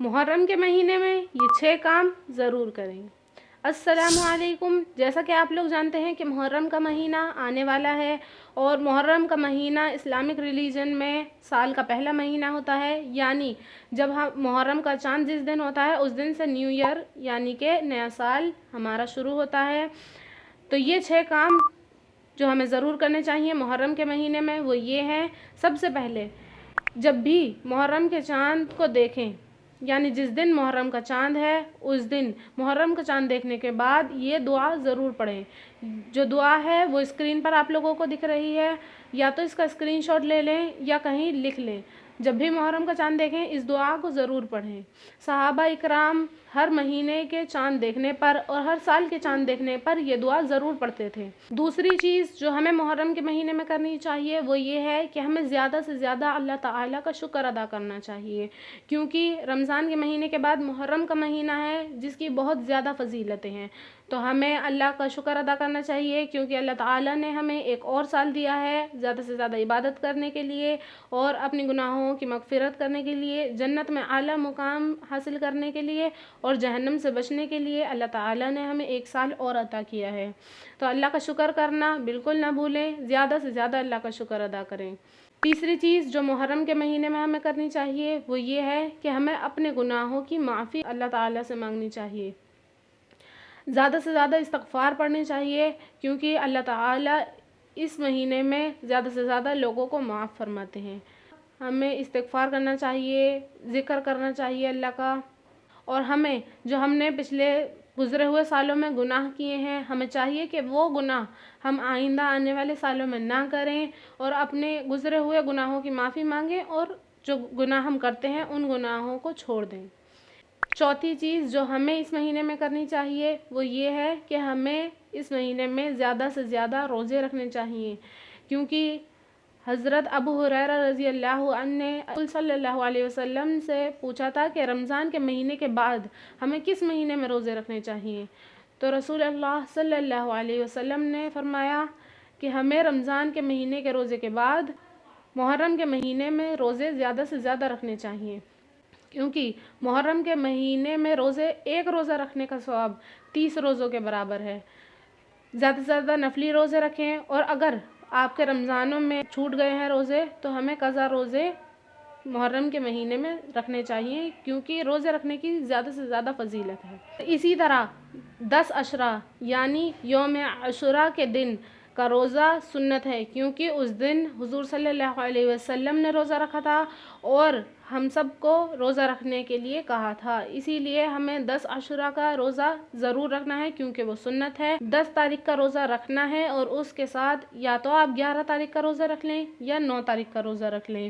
محرم کے مہینے میں یہ 6 کام ضرور کریں۔ السلام علیکم۔ جیسا کہ آپ لوگ جانتے ہیں کہ محرم کا مہینہ آنے والا ہے، اور محرم کا مہینہ اسلامک ریلیجن میں سال کا پہلا مہینہ ہوتا ہے، یعنی جب محرم کا چاند جس دن ہوتا ہے اس دن سے نیو ایئر یعنی کہ نیا سال ہمارا شروع ہوتا ہے۔ تو یہ 6 کام جو ہمیں ضرور کرنے چاہیے محرم کے مہینے میں وہ یہ ہیں۔ سب سے پہلے جب بھی محرم کے چاند کو دیکھیں، یعنی جس دن محرم کا چاند ہے اس دن محرم کا چاند دیکھنے کے بعد یہ دعا ضرور پڑھیں۔ جو دعا ہے وہ اسکرین پر آپ لوگوں کو دکھ رہی ہے، یا تو اس کا اسکرین شاٹ لے لیں یا کہیں لکھ لیں۔ جب بھی محرم کا چاند دیکھیں اس دعا کو ضرور پڑھیں۔ صحابہ اکرام ہر مہینے کے چاند دیکھنے پر اور ہر سال کے چاند دیکھنے پر یہ دعا ضرور پڑھتے تھے۔ دوسری چیز جو ہمیں محرم کے مہینے میں کرنی چاہیے وہ یہ ہے کہ ہمیں زیادہ سے زیادہ اللہ تعالیٰ کا شکر ادا کرنا چاہیے، کیونکہ رمضان کے مہینے کے بعد محرم کا مہینہ ہے جس کی بہت زیادہ فضیلتیں ہیں۔ تو ہمیں اللہ کا شکر ادا کرنا چاہیے، کیونکہ اللہ تعالیٰ نے ہمیں ایک اور سال دیا ہے زیادہ سے زیادہ عبادت کرنے کے لیے اور اپنی گناہوں کی مغفرت کرنے کے لیے، جنت میں اعلیٰ مقام حاصل کرنے کے لیے اور جہنم سے بچنے کے لیے اللہ تعالیٰ نے ہمیں ایک سال اور عطا کیا ہے۔ تو اللہ کا شکر کرنا بالکل نہ بھولیں، زیادہ سے زیادہ اللہ کا شکر ادا کریں۔ تیسری چیز جو محرم کے مہینے میں ہمیں کرنی چاہیے وہ یہ ہے کہ ہمیں اپنے گناہوں کی معافی اللہ تعالیٰ سے مانگنی چاہیے۔ زیادہ سے زیادہ استغفار پڑھنی چاہیے، کیونکہ اللہ تعالیٰ اس مہینے میں زیادہ سے زیادہ لوگوں کو معاف فرماتے ہیں۔ ہمیں استغفار کرنا چاہیے، ذکر کرنا چاہیے اللہ کا، اور ہمیں جو ہم نے پچھلے گزرے ہوئے سالوں میں گناہ کیے ہیں ہمیں چاہیے کہ وہ گناہ ہم آئندہ آنے والے سالوں میں نہ کریں اور اپنے گزرے ہوئے گناہوں کی معافی مانگیں، اور جو گناہ ہم کرتے ہیں ان گناہوں کو چھوڑ دیں۔ چوتھی چیز جو ہمیں اس مہینے میں کرنی چاہیے وہ یہ ہے کہ ہمیں اس مہینے میں زیادہ سے زیادہ روزے رکھنے چاہیے، کیونکہ حضرت ابو ہریرہ رضی اللہ عنہ نے رسول صلی اللہ علیہ وسلم سے پوچھا تھا کہ رمضان کے مہینے کے بعد ہمیں کس مہینے میں روزے رکھنے چاہیے، تو رسول اللہ صلی اللہ علیہ وسلم نے فرمایا کہ ہمیں رمضان کے مہینے کے روزے کے بعد محرم کے مہینے میں روزے زیادہ سے زیادہ رکھنے چاہیے، کیونکہ محرم کے مہینے میں ایک روزہ رکھنے کا ثواب 30 روزوں کے برابر ہے۔ زیادہ سے زیادہ نفلی روزے رکھیں، اور اگر آپ کے رمضانوں میں چھوٹ گئے ہیں روزے تو ہمیں قضا روزے محرم کے مہینے میں رکھنے چاہیے، کیونکہ روزے رکھنے کی زیادہ سے زیادہ فضیلت ہے۔ اسی طرح 10 عشرہ یعنی یوم عاشوراء کے دن کا روزہ سنت ہے، کیونکہ اس دن حضور صلی اللہ علیہ وسلم نے روزہ رکھا تھا اور ہم سب کو روزہ رکھنے کے لیے کہا تھا، اسی لیے ہمیں 10 عاشوراء کا روزہ ضرور رکھنا ہے کیونکہ وہ سنت ہے۔ 10 تاریخ کا روزہ رکھنا ہے اور اس کے ساتھ یا تو آپ 11 تاریخ کا روزہ رکھ لیں یا 9 تاریخ کا روزہ رکھ لیں،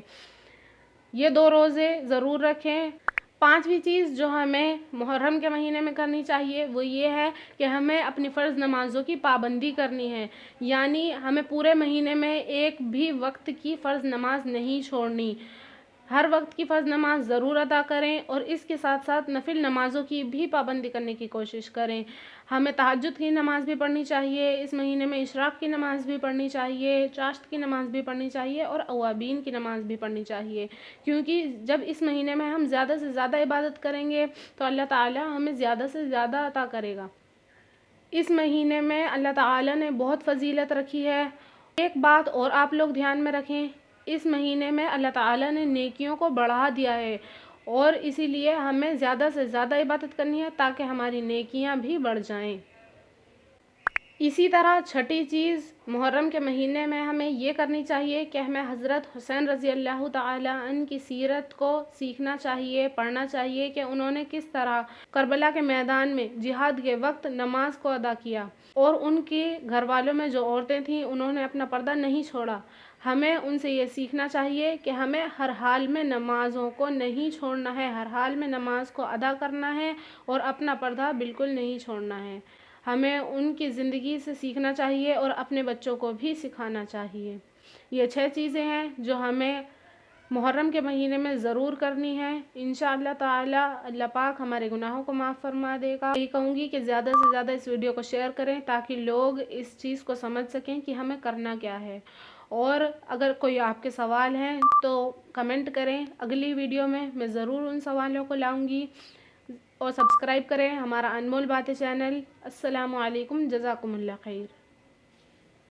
یہ 2 روزے ضرور رکھیں۔ پانچویں چیز جو ہمیں محرم کے مہینے میں کرنی چاہیے وہ یہ ہے کہ ہمیں اپنی فرض نمازوں کی پابندی کرنی ہے، یعنی ہمیں پورے مہینے میں ایک بھی وقت کی فرض نماز نہیں چھوڑنی، ہر وقت کی فرض نماز ضرور ادا کریں، اور اس کے ساتھ ساتھ نفل نمازوں کی بھی پابندی کرنے کی کوشش کریں۔ ہمیں تہجد کی نماز بھی پڑھنی چاہیے اس مہینے میں، اشراق کی نماز بھی پڑھنی چاہیے، چاشت کی نماز بھی پڑھنی چاہیے اور اوابین کی نماز بھی پڑھنی چاہیے، کیونکہ جب اس مہینے میں ہم زیادہ سے زیادہ عبادت کریں گے تو اللہ تعالیٰ ہمیں زیادہ سے زیادہ عطا کرے گا۔ اس مہینے میں اللہ تعالیٰ نے بہت فضیلت رکھی ہے۔ ایک بات اور آپ لوگ دھیان میں رکھیں، اس مہینے میں اللہ تعالیٰ نے نیکیوں کو بڑھا دیا ہے، اور اسی لیے ہمیں زیادہ سے زیادہ عبادت کرنی ہے تاکہ ہماری نیکیاں بھی بڑھ جائیں۔ اسی طرح چھٹی چیز محرم کے مہینے میں ہمیں یہ کرنی چاہیے کہ ہمیں حضرت حسین رضی اللہ تعالیٰ عنہ کی سیرت کو سیکھنا چاہیے، پڑھنا چاہیے کہ انہوں نے کس طرح کربلا کے میدان میں جہاد کے وقت نماز کو ادا کیا، اور ان کے گھر والوں میں جو عورتیں تھیں انہوں نے اپنا پردہ نہیں چھوڑا۔ ہمیں ان سے یہ سیکھنا چاہیے کہ ہمیں ہر حال میں نمازوں کو نہیں چھوڑنا ہے، ہر حال میں نماز کو ادا کرنا ہے اور اپنا پردہ بالکل نہیں چھوڑنا ہے۔ ہمیں ان کی زندگی سے سیکھنا چاہیے اور اپنے بچوں کو بھی سکھانا چاہیے۔ یہ 6 چیزیں ہیں جو ہمیں محرم کے مہینے میں ضرور کرنی ہے۔ انشاءاللہ تعالی اللہ پاک ہمارے گناہوں کو معاف فرما دے گا۔ یہ کہوں گی کہ زیادہ سے زیادہ اس ویڈیو کو شیئر کریں تاکہ لوگ اس چیز کو سمجھ سکیں کہ ہمیں کرنا کیا ہے، اور اگر کوئی آپ کے سوال ہیں تو کمنٹ کریں، اگلی ویڈیو میں ضرور ان سوالوں کو لاؤں گی، اور سبسکرائب کریں ہمارا انمول باتیں چینل۔ السلام علیکم، جزاکم اللہ خیر۔